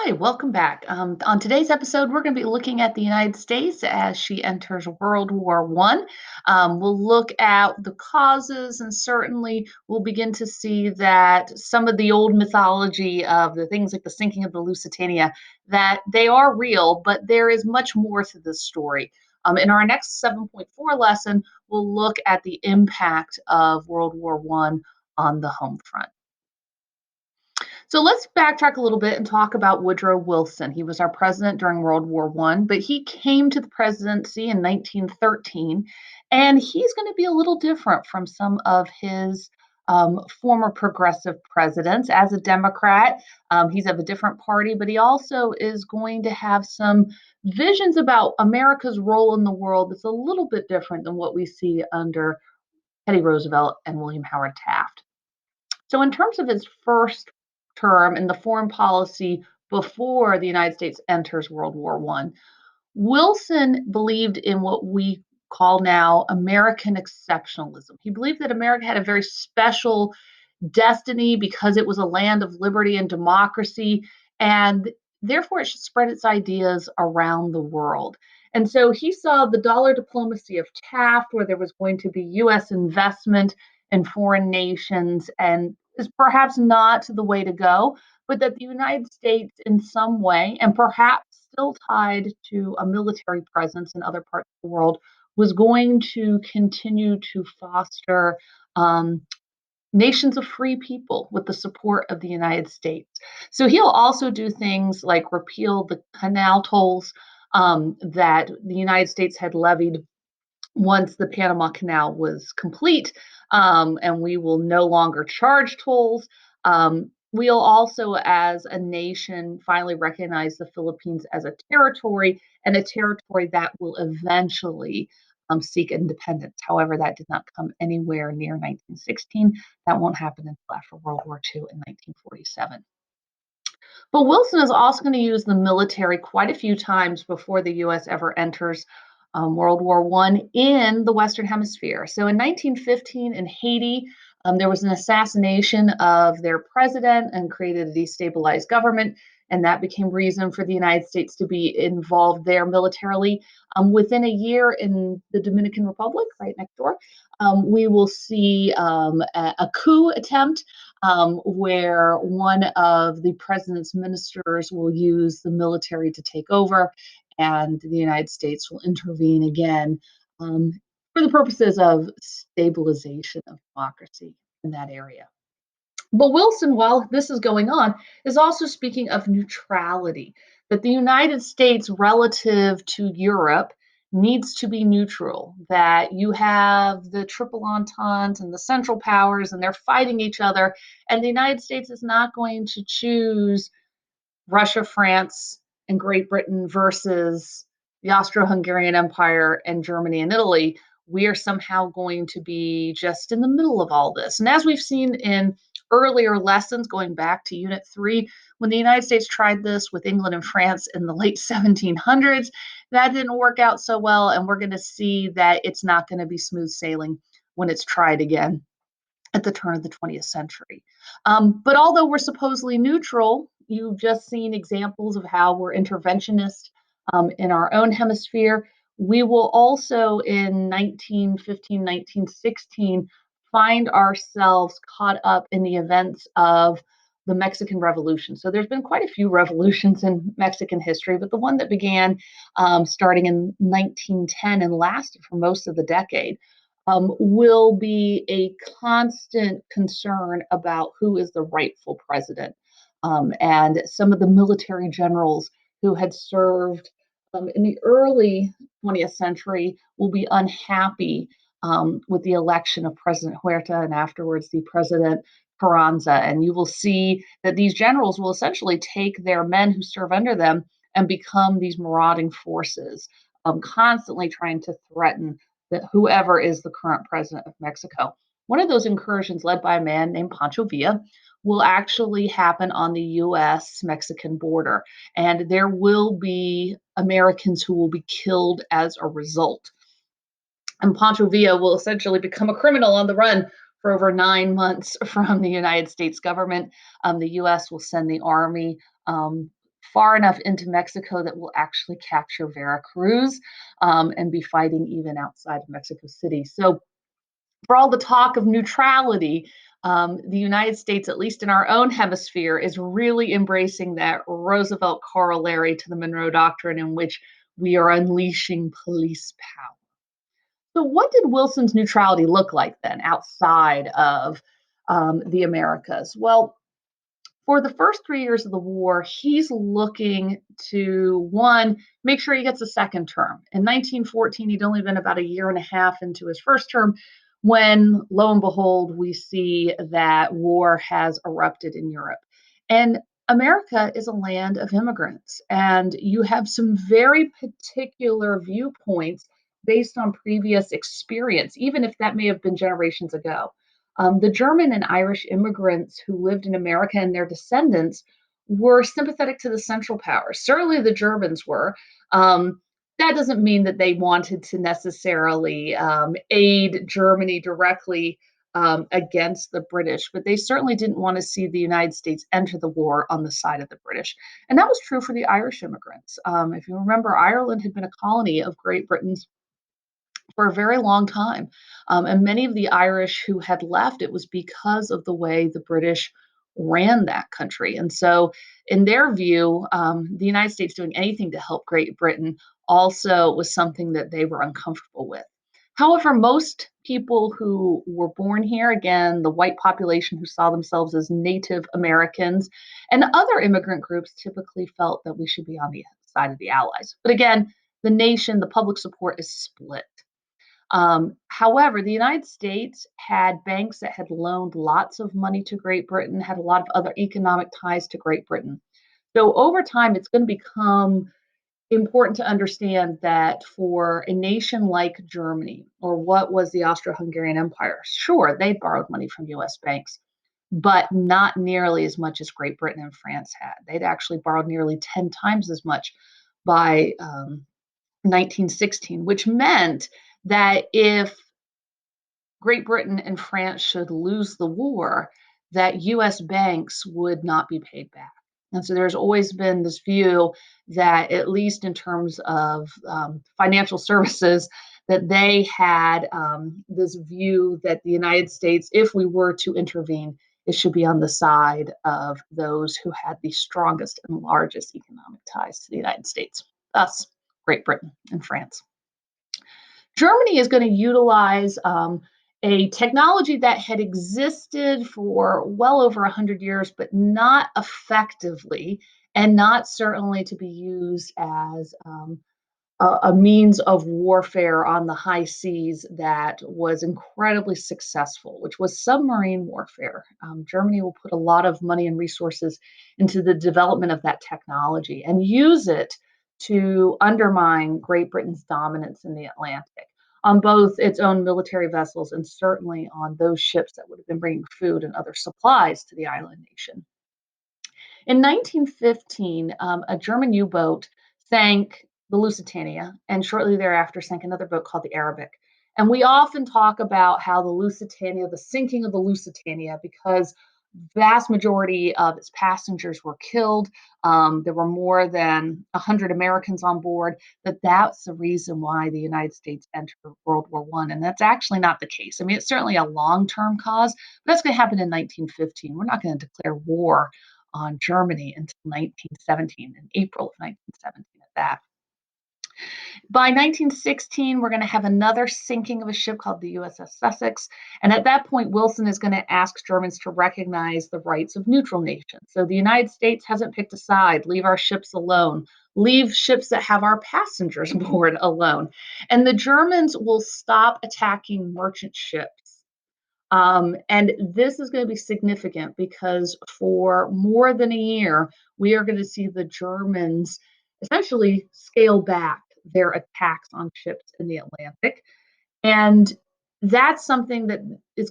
Hi, welcome back. On today's episode, we're going to be looking at the United States as she enters World War One. We'll look at the causes, and certainly we'll begin to see that some of the old mythology of the things like the sinking of the Lusitania, that they are real, but there is much more to this story. In our next 7.4 lesson, we'll look at the impact of World War One on the home front. So let's backtrack a little bit and talk about Woodrow Wilson. He was our president during World War One, but he came to the presidency in 1913, and he's going to be a little different from some of his former progressive presidents. As a Democrat, he's of a different party, but he also is going to have some visions about America's role in the world that's a little bit different than what we see under Teddy Roosevelt and William Howard Taft. So, in terms of his first term in the foreign policy before the United States enters World War One, Wilson believed in what we call now American exceptionalism. He believed that America had a very special destiny because it was a land of liberty and democracy, and therefore it should spread its ideas around the world. And so he saw the dollar diplomacy of Taft, where there was going to be US investment in foreign nations, and is perhaps not the way to go, but that the United States, in some way, and perhaps still tied to a military presence in other parts of the world, was going to continue to foster nations of free people with the support of the United States. So he'll also do things like repeal the canal tolls that the United States had levied once the Panama Canal was complete, and we will no longer charge tolls. We'll also, as a nation, finally recognize the Philippines as a territory and a territory that will eventually seek independence. However, that did not come anywhere near 1916. That won't happen until after World War II in 1947. But Wilson is also going to use the military quite a few times before the U.S. ever enters World War One in the Western Hemisphere. So in 1915 in Haiti, there was an assassination of their president and created a destabilized government, and that became reason for the United States to be involved there militarily. Within a year in the Dominican Republic, right next door, we will see a coup attempt where one of the president's ministers will use the military to take over, and the United States will intervene again for the purposes of stabilization of democracy in that area. But Wilson, while this is going on, is also speaking of neutrality, that the United States relative to Europe needs to be neutral, that you have the Triple Entente and the Central Powers, and they're fighting each other, and the United States is not going to choose Russia, France, and Great Britain versus the Austro Hungarian Empire and Germany and Italy. We are somehow going to be just in the middle of all this. And as we've seen in earlier lessons, going back to Unit 3, when the United States tried this with England and France in the late 1700s, that didn't work out so well. And we're going to see that it's not going to be smooth sailing when it's tried again at the turn of the 20th century. But although we're supposedly neutral, you've just seen examples of how we're interventionist in our own hemisphere. We will also in 1915, 1916 find ourselves caught up in the events of the Mexican Revolution. So there's been quite a few revolutions in Mexican history, but the one that began starting in 1910 and lasted for most of the decade will be a constant concern about who is the rightful president. And some of the military generals who had served in the early 20th century will be unhappy with the election of President Huerta and afterwards the President Carranza. And you will see that these generals will essentially take their men who serve under them and become these marauding forces, constantly trying to threaten whoever is the current president of Mexico. One of those incursions, led by a man named Pancho Villa, will actually happen on the US Mexican border. And there will be Americans who will be killed as a result. And Pancho Villa will essentially become a criminal on the run for over 9 months from the United States government. The US will send the army far enough into Mexico that we'll actually capture Veracruz and be fighting even outside of Mexico City. So, for all the talk of neutrality, the United States, at least in our own hemisphere, is really embracing that Roosevelt corollary to the Monroe Doctrine, in which we are unleashing police power. So, what did Wilson's neutrality look like then outside of the Americas? Well, for the first 3 years of the war, he's looking to one, make sure he gets a second term. In 1914, he'd only been about a year and a half into his first term when, lo and behold, we see that war has erupted in Europe. And America is a land of immigrants, and you have some very particular viewpoints based on previous experience, even if that may have been generations ago. The German and Irish immigrants who lived in America and their descendants were sympathetic to the Central Powers. Certainly, the Germans were. That doesn't mean that they wanted to necessarily aid Germany directly against the British, but they certainly didn't want to see the United States enter the war on the side of the British. And that was true for the Irish immigrants. If you remember, Ireland had been a colony of Great Britain's for a very long time. And many of the Irish who had left, it was because of the way the British ran that country. And so, in their view, the United States doing anything to help Great Britain also was something that they were uncomfortable with. However, most people who were born here, again, the white population who saw themselves as Native Americans, and other immigrant groups typically felt that we should be on the side of the Allies. But again, the nation, the public support is split. However, the United States had banks that had loaned lots of money to Great Britain, had a lot of other economic ties to Great Britain. So over time, it's going to become important to understand that for a nation like Germany, or what was the Austro Hungarian Empire, sure, they borrowed money from US banks, but not nearly as much as Great Britain and France had. They'd actually borrowed nearly 10 times as much by 1916, which meant that if Great Britain and France should lose the war, that US banks would not be paid back. And so there's always been this view that, at least in terms of financial services, that they had this view that the United States, if we were to intervene, it should be on the side of those who had the strongest and largest economic ties to the United States, thus Great Britain and France. Germany is going to utilize a technology that had existed for well over 100 years, but not effectively, and not certainly to be used as a means of warfare on the high seas that was incredibly successful, which was submarine warfare. Germany will put a lot of money and resources into the development of that technology and use it to undermine Great Britain's dominance in the Atlantic on both its own military vessels and certainly on those ships that would have been bringing food and other supplies to the island nation. In 1915, a German U boat sank the Lusitania, and shortly thereafter sank another boat called the Arabic. And we often talk about how the Lusitania, the sinking of the Lusitania, because vast majority of its passengers were killed. There were more than 100 Americans on board. That's the reason why the United States entered World War I. And that's actually not the case. I mean, it's certainly a long-term cause, but that's going to happen in 1915. We're not going to declare war on Germany until 1917, in April of 1917 at that. By 1916, we're going to have another sinking of a ship called the USS Sussex. And at that point, Wilson is going to ask Germans to recognize the rights of neutral nations. So the United States hasn't picked a side, leave our ships alone, leave ships that have our passengers aboard alone. And the Germans will stop attacking merchant ships. And this is going to be significant because for more than a year, we are going to see the Germans essentially scale back their attacks on ships in the Atlantic. And that's something that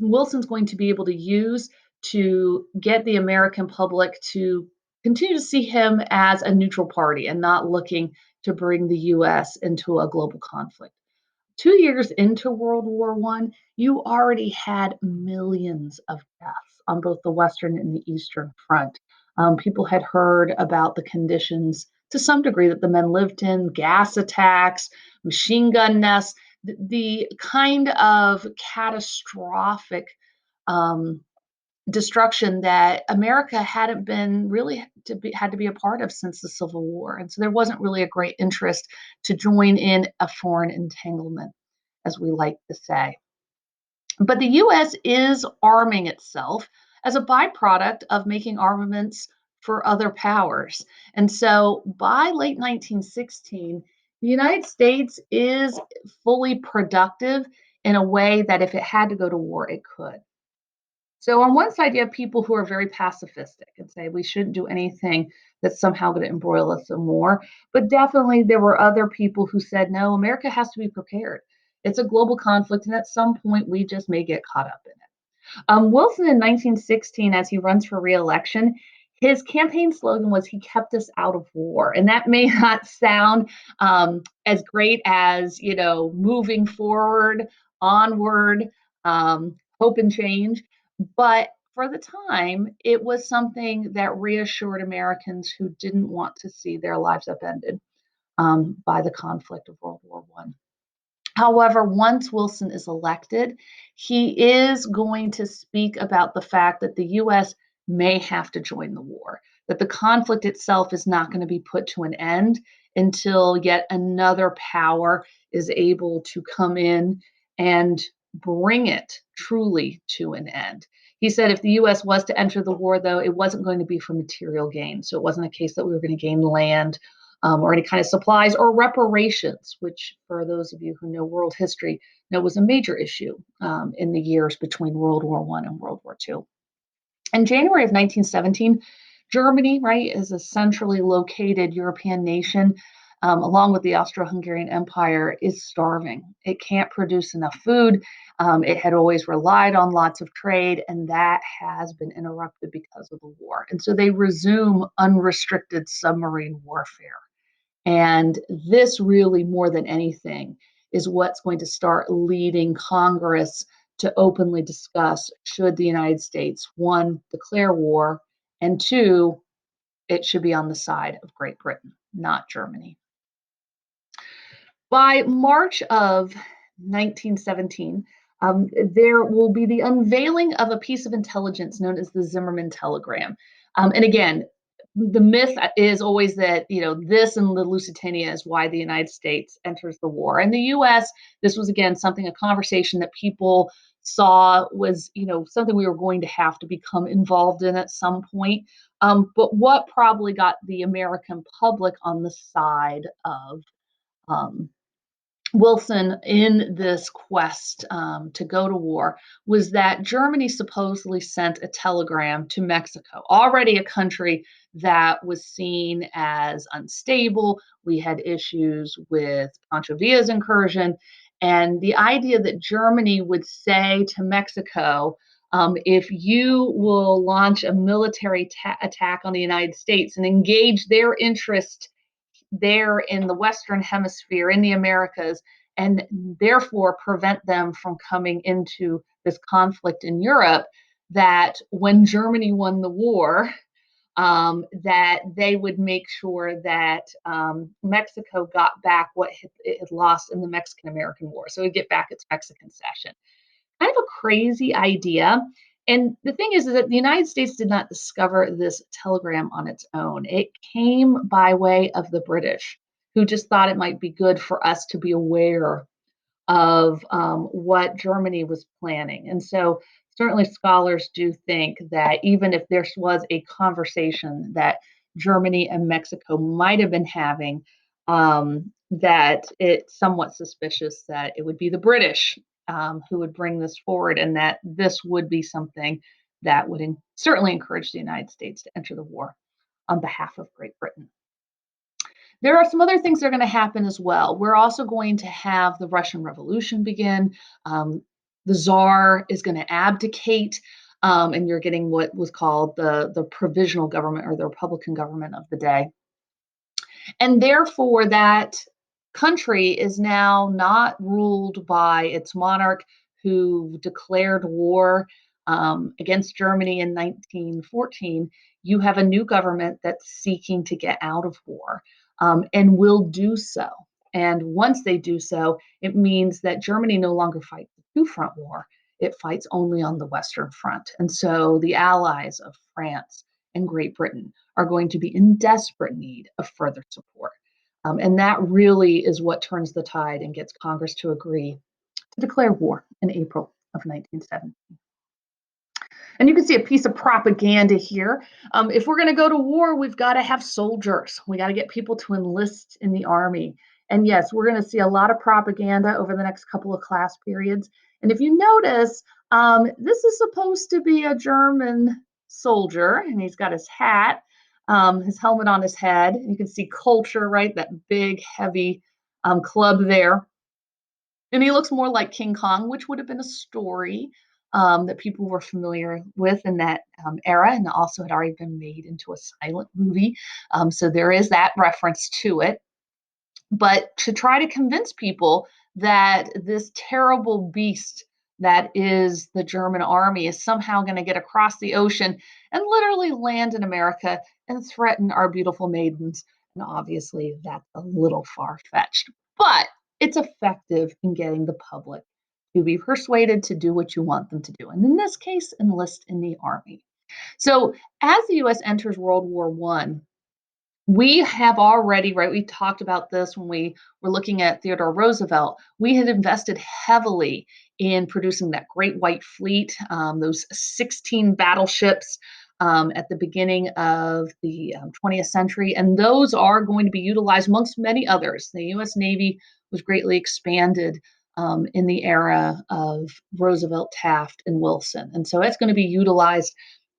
Wilson's going to be able to use to get the American public to continue to see him as a neutral party and not looking to bring the US into a global conflict. 2 years into World War I, you already had millions of deaths on both the Western and the Eastern Front. People had heard about the conditions to some degree that the men lived in, gas attacks, machine gun nests, the kind of catastrophic um, destruction that America hadn't been really had to be a part of since the Civil War. And so there wasn't really a great interest to join in a foreign entanglement, as we like to say. But the US is arming itself as a byproduct of making armaments for other powers. And so by late 1916, the United States is fully productive in a way that if it had to go to war, it could. So on one side, you have people who are very pacifistic and say we shouldn't do anything that's somehow going to embroil us some more. But definitely there were other people who said, no, America has to be prepared. It's a global conflict, and at some point we just may get caught up in it. Wilson in 1916, as he runs for reelection, his campaign slogan was "He kept us out of war," and that may not sound as great as moving forward, onward, hope and change, but for the time, it was something that reassured Americans who didn't want to see their lives upended by the conflict of World War One. However, once Wilson is elected, he is going to speak about the fact that the US may have to join the war, that the conflict itself is not going to be put to an end until yet another power is able to come in and bring it truly to an end. He said if the US was to enter the war, though, it wasn't going to be for material gain. So it wasn't a case that we were going to gain land or any kind of supplies or reparations, which, for those of you who know world history, know was a major issue in the years between World War I and World War II. In January of 1917, Germany, right, is a centrally located European nation, along with the Austro-Hungarian Empire, is starving. It can't produce enough food. It had always relied on lots of trade, and that has been interrupted because of the war. And so they resume unrestricted submarine warfare. And this really, more than anything, is what's going to start leading Congress to openly discuss should the United States, one, declare war, and two, it should be on the side of Great Britain, not Germany. By March of 1917, there will be the unveiling of a piece of intelligence known as the Zimmermann telegram. And again, the myth is always that this and the Lusitania is why the United States enters the war. And the U.S., this was again a conversation that people saw was something we were going to have to become involved in at some point. But what probably got the American public on the side of um, Wilson in this quest to go to war was that Germany supposedly sent a telegram to Mexico, already a country that was seen as unstable. We had issues with Pancho Villa's incursion. And the idea that Germany would say to Mexico, if you will launch a military attack on the United States and engage their interest there in the Western Hemisphere, in the Americas, and therefore prevent them from coming into this conflict in Europe, that when Germany won the war, that they would make sure that Mexico got back what it had lost in the Mexican American War. So it would get back its Mexican cession. Kind of a crazy idea. And the thing is that the United States did not discover this telegram on its own. It came by way of the British, who just thought it might be good for us to be aware of what Germany was planning. And so certainly scholars do think that even if there was a conversation that Germany and Mexico might have been having, that it's somewhat suspicious that it would be the British who would bring this forward, and that this would be something that would certainly encourage the United States to enter the war on behalf of Great Britain. There are some other things that are going to happen as well. We're also going to have the Russian Revolution begin. The Tsar is going to abdicate, and you're getting what was called the provisional government or the Republican government of the day. And therefore, that country is now not ruled by its monarch who declared war against Germany in 1914. you have a new government that's seeking to get out of war, and will do so. And once they do so, it means that Germany no longer fights the two front war. It fights only on the Western Front. And so the allies of France and Great Britain are going to be in desperate need of further support. And that really is what turns the tide and gets Congress to agree to declare war in April of 1970. And you can see a piece of propaganda here. If we're going to go to war, we've got to have soldiers. We got to get people to enlist in the army. And yes, we're going to see a lot of propaganda over the next couple of class periods. And if you notice, this is supposed to be a German soldier, and he's got his hat, his helmet on his head. You can see culture, right? That big, heavy club there. And he looks more like King Kong, which would have been a story that people were familiar with in that era, and also had already been made into a silent movie. So there is that reference to it. But to try to convince people that this terrible beast that is the German army is somehow going to get across the ocean and literally land in America and threaten our beautiful maidens. And obviously, that's a little far fetched, but it's effective in getting the public to be persuaded to do what you want them to do. And in this case, enlist in the army. So as the US enters World War I, we have already, right? We talked about this when we were looking at Theodore Roosevelt. We had invested heavily in producing that Great White Fleet, those 16 battleships at the beginning of the 20th century. And those are going to be utilized amongst many others. The US Navy was greatly expanded in the era of Roosevelt, Taft, and Wilson. And so it's going to be utilized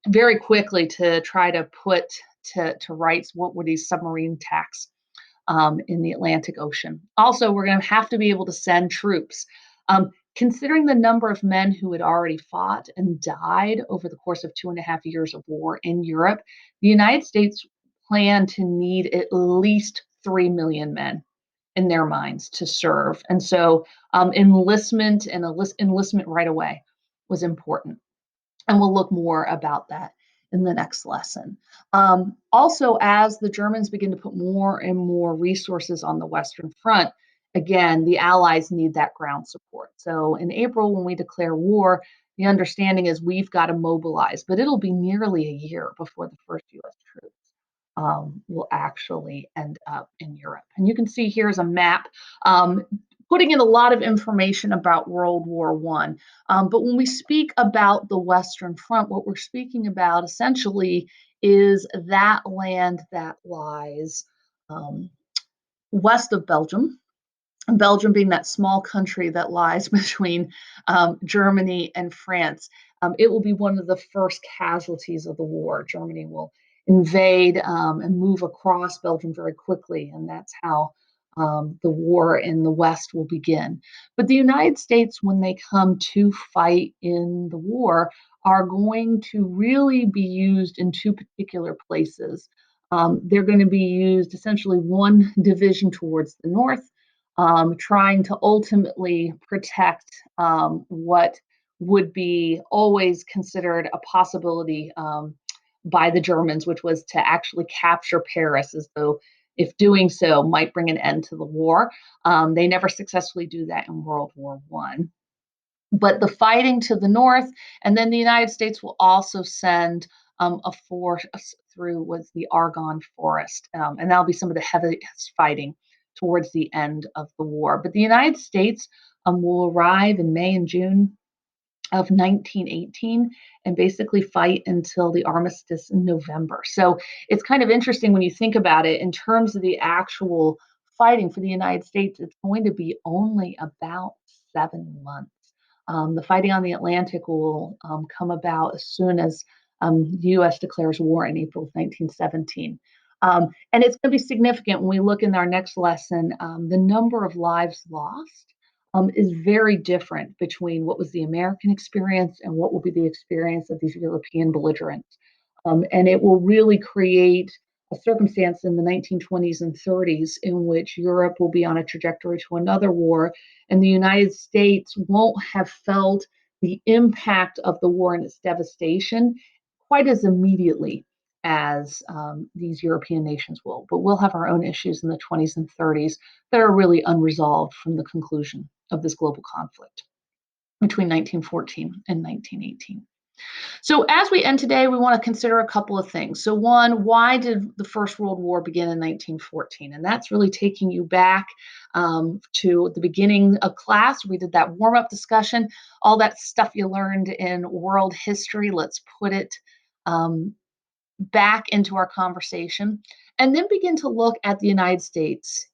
very quickly to try to put to rights what were these submarine attacks in the Atlantic Ocean. Also, we're going to have to be able to send troops. Considering the number of men who had already fought and died over the course of 2.5 years of war in Europe, the United States planned to need at least 3 million men in their minds to serve. And so enlistment and enlistment right away was important. And we'll look more about that in the next lesson. Also, as the Germans begin to put more and more resources on the Western Front, again, the Allies need that ground support. So in April, when we declare war, the understanding is we've got to mobilize, but it'll be nearly a year before the first US troops will actually end up in Europe. And you can see here's a map putting in a lot of information about World War I. But when we speak about the Western Front, what we're speaking about essentially is that land that lies west of Belgium. Belgium being that small country that lies between Germany and France. It will be one of the first casualties of the war. Germany will invade and move across Belgium very quickly, and that's how the war in the West will begin. But the United States, when they come to fight in the war, are going to really be used in two particular places. They're going to be used essentially one division towards the north, trying to ultimately protect what would be always considered a possibility by the Germans, which was to actually capture Paris, as though if doing so might bring an end to the war. They never successfully do that in World War I. But the fighting to the north, and then the United States will also send a force through was the Argonne Forest, and that'll be some of the heaviest fighting towards the end of the war. But the United States will arrive in May and June of 1918 and basically fight until the armistice in November. So it's kind of interesting when you think about it in terms of the actual fighting for the United States, it's going to be only about 7 months. The fighting on the Atlantic will come about as soon as the U.S. declares war in April of 1917. And it's going to be significant when we look in our next lesson. The number of lives lost is very different between what was the American experience and what will be the experience of these European belligerents. And it will really create a circumstance in the 1920s and 30s in which Europe will be on a trajectory to another war, and the United States won't have felt the impact of the war and its devastation quite as immediately as these European nations will. But we'll have our own issues in the 20s and 30s that are really unresolved from the conclusion of this global conflict between 1914 and 1918. So, as we end today, we want to consider a couple of things. So, one, why did the First World War begin in 1914? And that's really taking you back to the beginning of class. We did that warm up discussion, all that stuff you learned in world history. Let's put it um, back into our conversation and then begin to look at the United States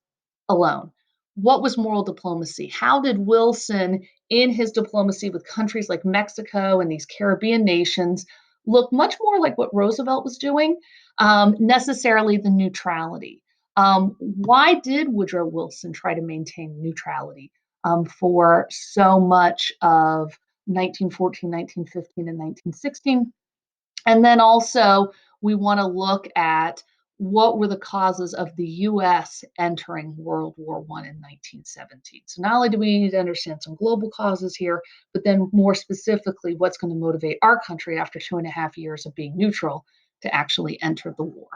alone. What was moral diplomacy? How did Wilson, in his diplomacy with countries like Mexico and these Caribbean nations, look much more like what Roosevelt was doing, necessarily the neutrality? Why did Woodrow Wilson try to maintain neutrality for so much of 1914, 1915, and 1916? And then also, we want to look at what were the causes of the US entering World War I in 1917. So, not only do we need to understand some global causes here, but then more specifically, what's going to motivate our country after 2.5 years of being neutral to actually enter the war.